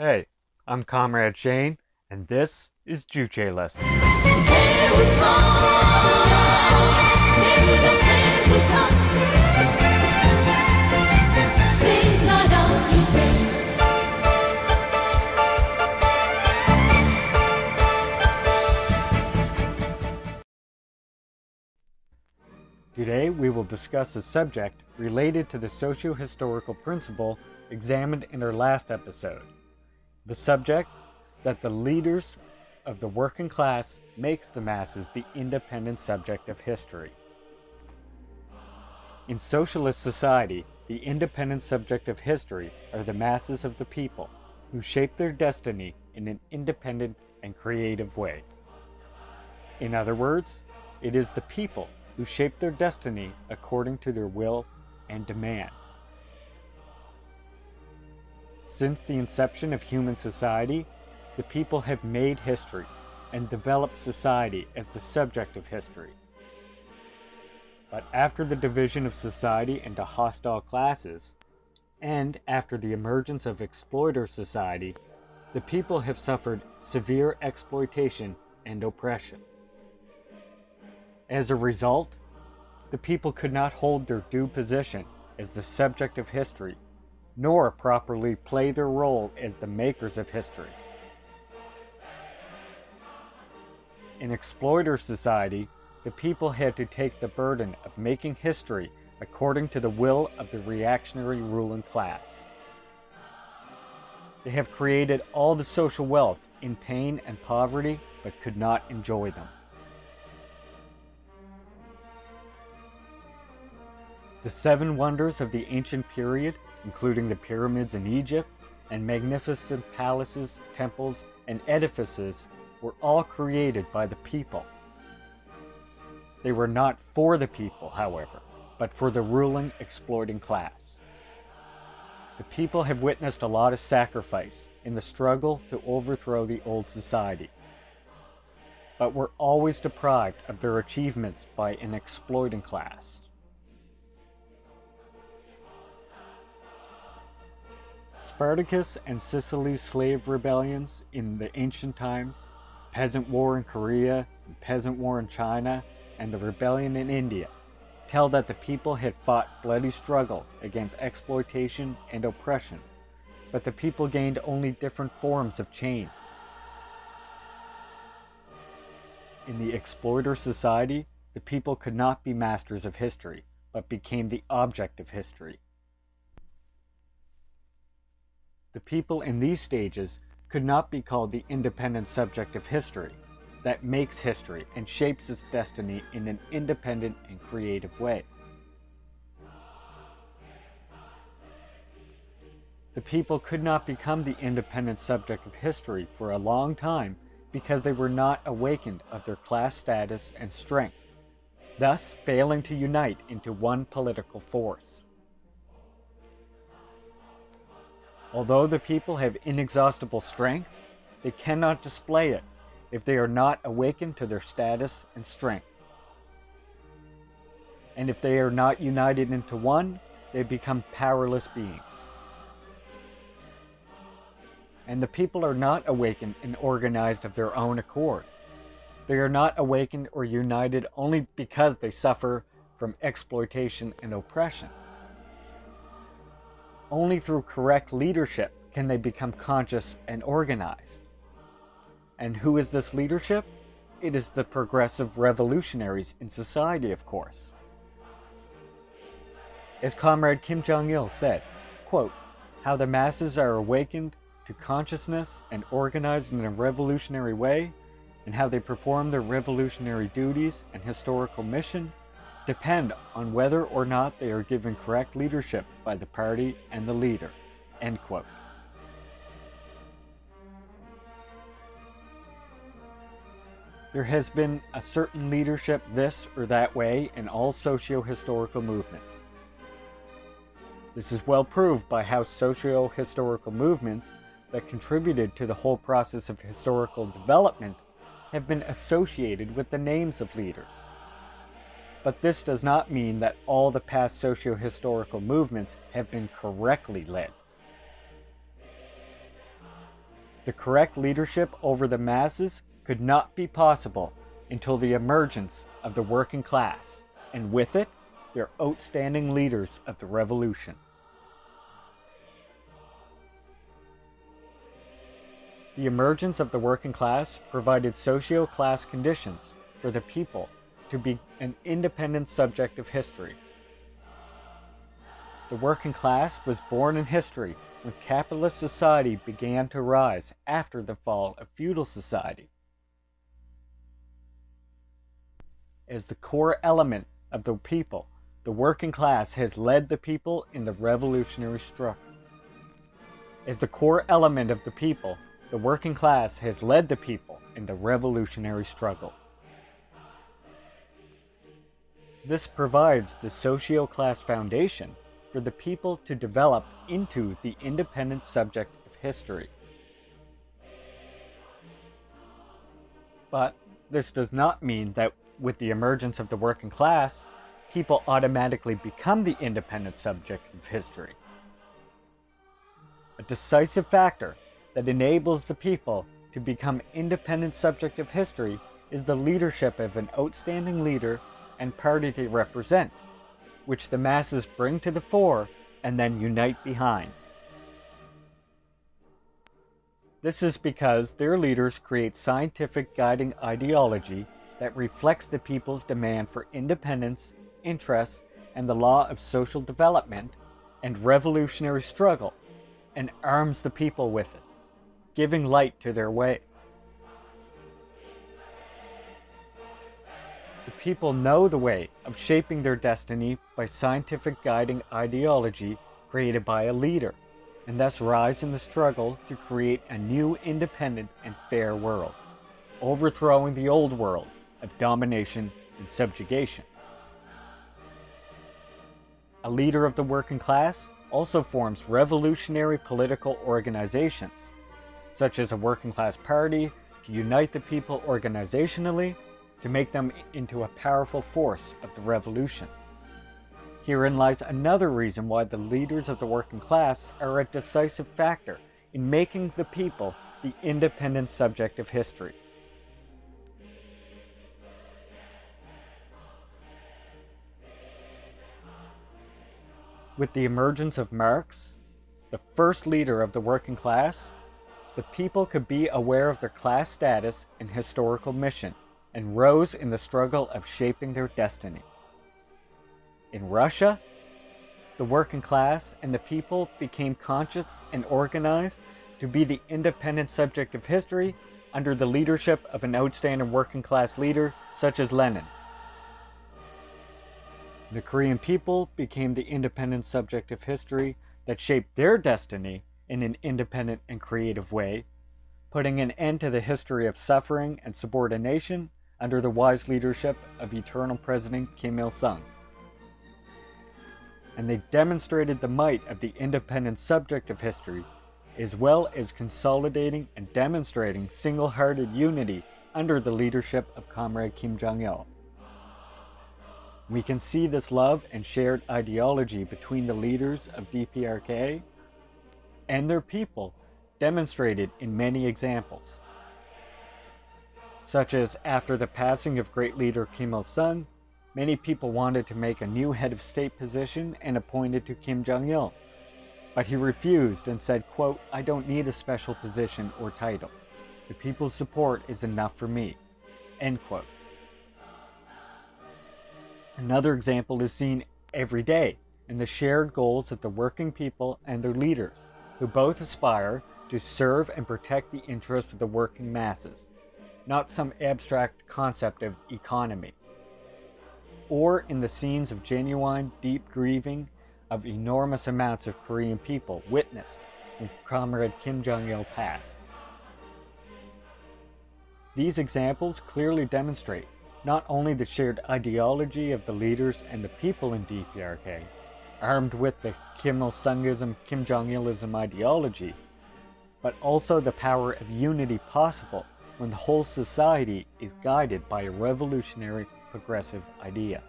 Hey, I'm Comrade Shane, and this is Juche Lessons. Today we will discuss a subject related to the socio-historical principle examined in our last episode. The subject that the leaders of the working class makes the masses the independent subject of history. In socialist society, the independent subject of history are the masses of the people, who shape their destiny in an independent and creative way. In other words, it is the people who shape their destiny according to their will and demand. Since the inception of human society, the people have made history and developed society as the subject of history. But after the division of society into hostile classes, and after the emergence of exploiter society, the people have suffered severe exploitation and oppression. As a result, the people could not hold their due position as the subject of history, nor properly play their role as the makers of history. In exploiter society, the people had to take the burden of making history according to the will of the reactionary ruling class. They have created all the social wealth in pain and poverty, but could not enjoy them. The seven wonders of the ancient period, including the pyramids in Egypt and magnificent palaces, temples, and edifices, were all created by the people. They were not for the people, however, but for the ruling, exploiting class. The people have witnessed a lot of sacrifice in the struggle to overthrow the old society, but were always deprived of their achievements by an exploiting class. Spartacus and Sicily's slave rebellions in the ancient times, peasant war in Korea, and peasant war in China, and the rebellion in India tell that the people had fought bloody struggle against exploitation and oppression, but the people gained only different forms of chains. In the exploiter society, the people could not be masters of history, but became the object of history. The people in these stages could not be called the independent subject of history that makes history and shapes its destiny in an independent and creative way. The people could not become the independent subject of history for a long time because they were not awakened of their class status and strength, thus failing to unite into one political force. Although the people have inexhaustible strength, they cannot display it if they are not awakened to their status and strength. And if they are not united into one, they become powerless beings. And the people are not awakened and organized of their own accord. They are not awakened or united only because they suffer from exploitation and oppression. Only through correct leadership can they become conscious and organized. And who is this leadership? It is the progressive revolutionaries in society, of course. As Comrade Kim Jong-il said, quote, "How the masses are awakened to consciousness and organized in a revolutionary way, and how they perform their revolutionary duties and historical mission, depend on whether or not they are given correct leadership by the party and the leader." End quote. There has been a certain leadership this or that way in all socio-historical movements. This is well proved by how socio-historical movements that contributed to the whole process of historical development have been associated with the names of leaders. But this does not mean that all the past socio-historical movements have been correctly led. The correct leadership over the masses could not be possible until the emergence of the working class, and with it, their outstanding leaders of the revolution. The emergence of the working class provided socio-class conditions for the people to be an independent subject of history. The working class was born in history when capitalist society began to rise after the fall of feudal society. As the core element of the people, the working class has led the people in the revolutionary struggle. As the core element of the people, the working class has led the people in the revolutionary struggle. This provides the socio-class foundation for the people to develop into the independent subject of history. But this does not mean that with the emergence of the working class, people automatically become the independent subject of history. A decisive factor that enables the people to become independent subject of history is the leadership of an outstanding leader and party they represent, which the masses bring to the fore and then unite behind. This is because their leaders create scientific guiding ideology that reflects the people's demand for independence, interest, and the law of social development and revolutionary struggle, and arms the people with it, giving light to their way. The people know the way of shaping their destiny by scientific guiding ideology created by a leader, and thus rise in the struggle to create a new independent and fair world, overthrowing the old world of domination and subjugation. A leader of the working class also forms revolutionary political organizations, such as a working class party, to unite the people organizationally, to make them into a powerful force of the revolution. Herein lies another reason why the leaders of the working class are a decisive factor in making the people the independent subject of history. With the emergence of Marx, the first leader of the working class, the people could be aware of their class status and historical mission, and rose in the struggle of shaping their destiny. In Russia, the working class and the people became conscious and organized to be the independent subject of history under the leadership of an outstanding working class leader such as Lenin. The Korean people became the independent subject of history that shaped their destiny in an independent and creative way, putting an end to the history of suffering and subordination under the wise leadership of eternal President Kim Il-sung. And they demonstrated the might of the independent subject of history, as well as consolidating and demonstrating single-hearted unity under the leadership of Comrade Kim Jong-il. We can see this love and shared ideology between the leaders of DPRK and their people demonstrated in many examples, such as after the passing of great leader Kim Il-sung, many people wanted to make a new head of state position and appointed to Kim Jong-il, but he refused and said, quote, "I don't need a special position or title. The people's support is enough for me," end quote. Another example is seen every day in the shared goals of the working people and their leaders, who both aspire to serve and protect the interests of the working masses, not some abstract concept of economy. Or in the scenes of genuine, deep grieving of enormous amounts of Korean people witnessed when Comrade Kim Jong-il passed. These examples clearly demonstrate not only the shared ideology of the leaders and the people in DPRK, armed with the Kim Il-sungism, Kim Jong-ilism ideology, but also the power of unity possible when the whole society is guided by a revolutionary progressive idea.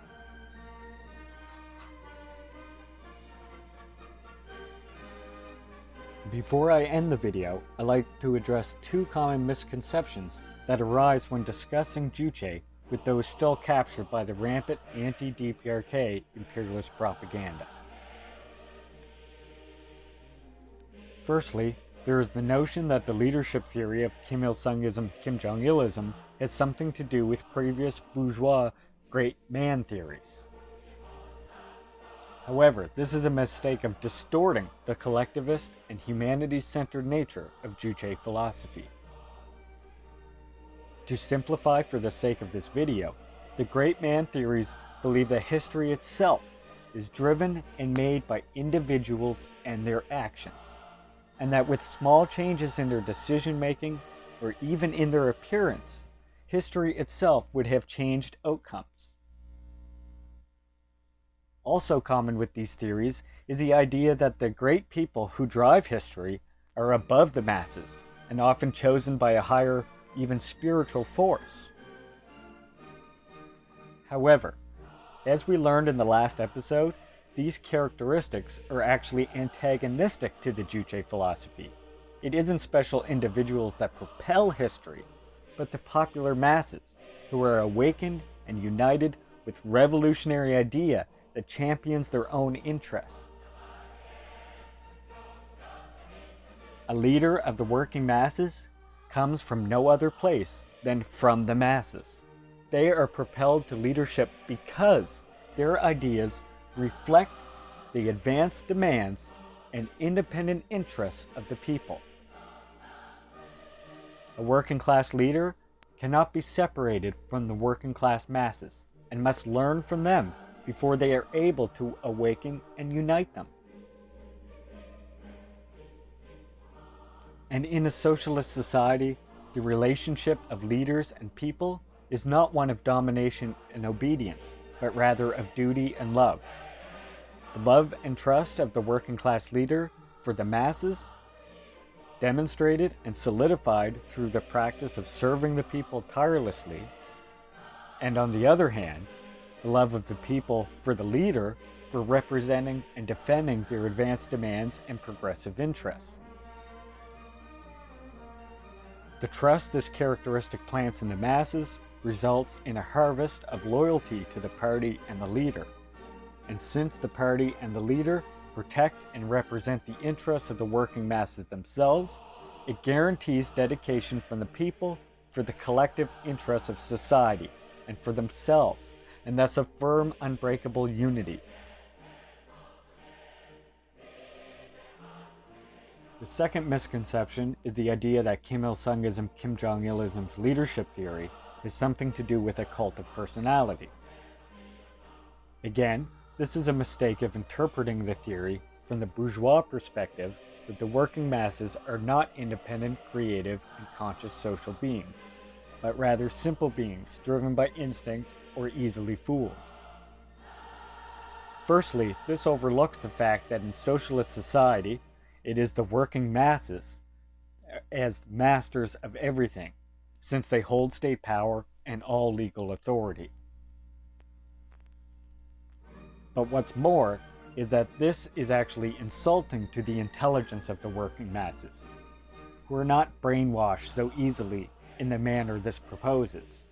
Before I end the video, I'd like to address two common misconceptions that arise when discussing Juche with those still captured by the rampant anti-DPRK imperialist propaganda. Firstly, there is the notion that the leadership theory of Kim Il-sungism, Kim Jong-ilism has something to do with previous bourgeois great man theories. However, this is a mistake of distorting the collectivist and humanity-centered nature of Juche philosophy. To simplify for the sake of this video, the great man theories believe that history itself is driven and made by individuals and their actions, and that with small changes in their decision-making or even in their appearance, history itself would have changed outcomes. Also common with these theories is the idea that the great people who drive history are above the masses and often chosen by a higher, even spiritual force. However, as we learned in the last episode, these characteristics are actually antagonistic to the Juche philosophy. It isn't special individuals that propel history, but the popular masses who are awakened and united with revolutionary idea that champions their own interests. A leader of the working masses comes from no other place than from the masses. They are propelled to leadership because their ideas reflect the advanced demands and independent interests of the people. A working class leader cannot be separated from the working class masses and must learn from them before they are able to awaken and unite them. And in a socialist society, the relationship of leaders and people is not one of domination and obedience, but rather of duty and love. The love and trust of the working class leader for the masses, demonstrated and solidified through the practice of serving the people tirelessly, and on the other hand, the love of the people for the leader for representing and defending their advanced demands and progressive interests. The trust this characteristic plants in the masses results in a harvest of loyalty to the party and the leader. And since the party and the leader protect and represent the interests of the working masses themselves, it guarantees dedication from the people for the collective interests of society and for themselves, and thus a firm, unbreakable unity. The second misconception is the idea that Kim Il-sungism, Kim Jong-ilism's leadership theory has something to do with a cult of personality. Again, this is a mistake of interpreting the theory from the bourgeois perspective that the working masses are not independent, creative, and conscious social beings, but rather simple beings driven by instinct or easily fooled. Firstly, this overlooks the fact that in socialist society, it is the working masses as masters of everything, since they hold state power and all legal authority. But what's more is that this is actually insulting to the intelligence of the working masses, who are not brainwashed so easily in the manner this proposes.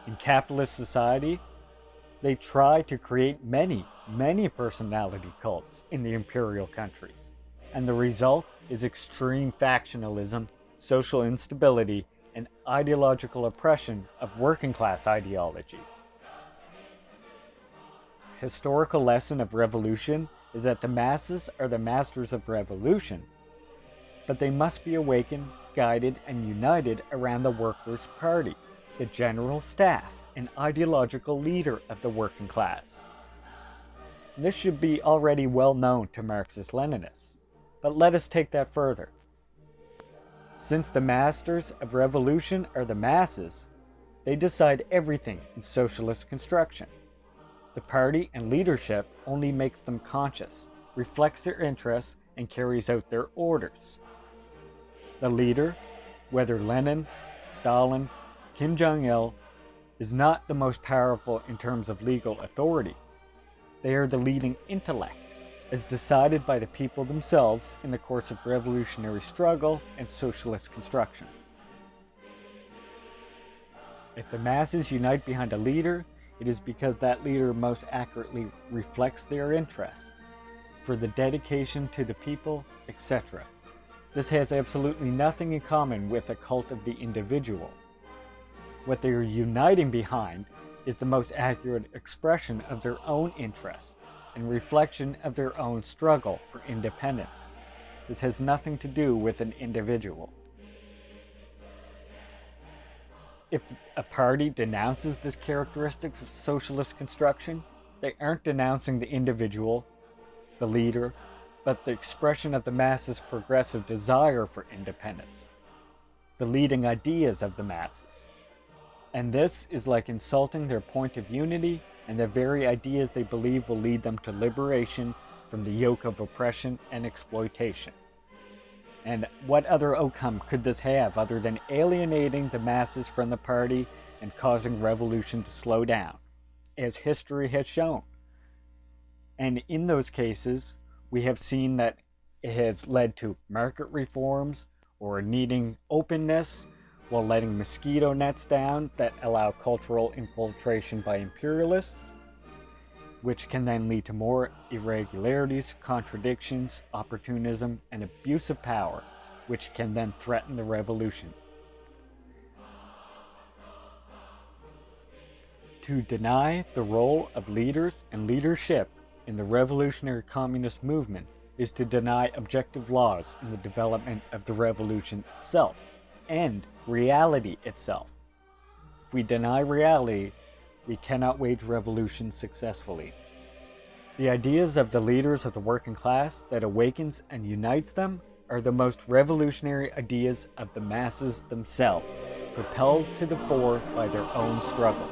In capitalist society, they try to create many personality cults in the imperial countries, and the result is extreme factionalism, social instability, and ideological oppression of working class ideology. Historical lesson of revolution is that the masses are the masters of revolution, but they must be awakened, guided, and united around the workers' party, the general staff, and ideological leader of the working class. This should be already well known to Marxist-Leninists, but let us take that further. Since the masters of revolution are the masses, they decide everything in socialist construction. The party and leadership only makes them conscious, reflects their interests, and carries out their orders. The leader, whether Lenin, Stalin, Kim Jong-il, is not the most powerful in terms of legal authority. They are the leading intellect, as decided by the people themselves in the course of revolutionary struggle and socialist construction. If the masses unite behind a leader, it is because that leader most accurately reflects their interests, for the dedication to the people, etc. This has absolutely nothing in common with a cult of the individual. What they are uniting behind is the most accurate expression of their own interests and reflection of their own struggle for independence. This has nothing to do with an individual. If a party denounces this characteristic of socialist construction, they aren't denouncing the individual, the leader, but the expression of the masses' progressive desire for independence, the leading ideas of the masses. And this is like insulting their point of unity and the very ideas they believe will lead them to liberation from the yoke of oppression and exploitation. And what other outcome could this have other than alienating the masses from the party and causing revolution to slow down, as history has shown? And in those cases, we have seen that it has led to market reforms or needing openness while letting mosquito nets down that allow cultural infiltration by imperialists, which can then lead to more irregularities, contradictions, opportunism, and abuse of power, which can then threaten the revolution. To deny the role of leaders and leadership in the revolutionary communist movement is to deny objective laws in the development of the revolution itself and reality itself. If we deny reality, we cannot wage revolution successfully. The ideas of the leaders of the working class that awakens and unites them are the most revolutionary ideas of the masses themselves, propelled to the fore by their own struggle.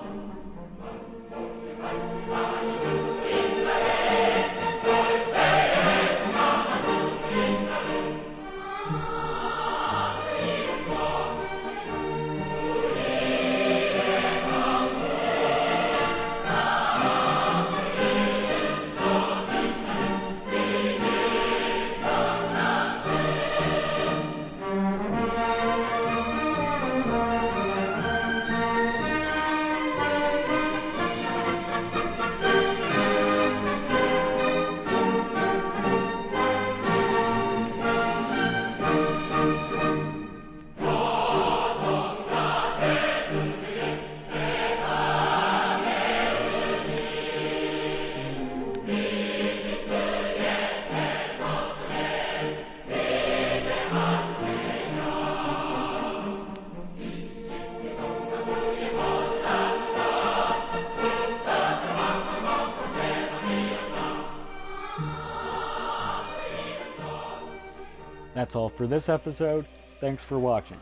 That's all for this episode. Thanks for watching.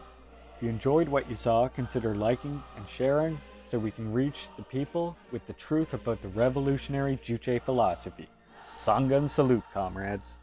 If you enjoyed what you saw, consider liking and sharing so we can reach the people with the truth about the revolutionary Juche philosophy. Sangha and salute, comrades.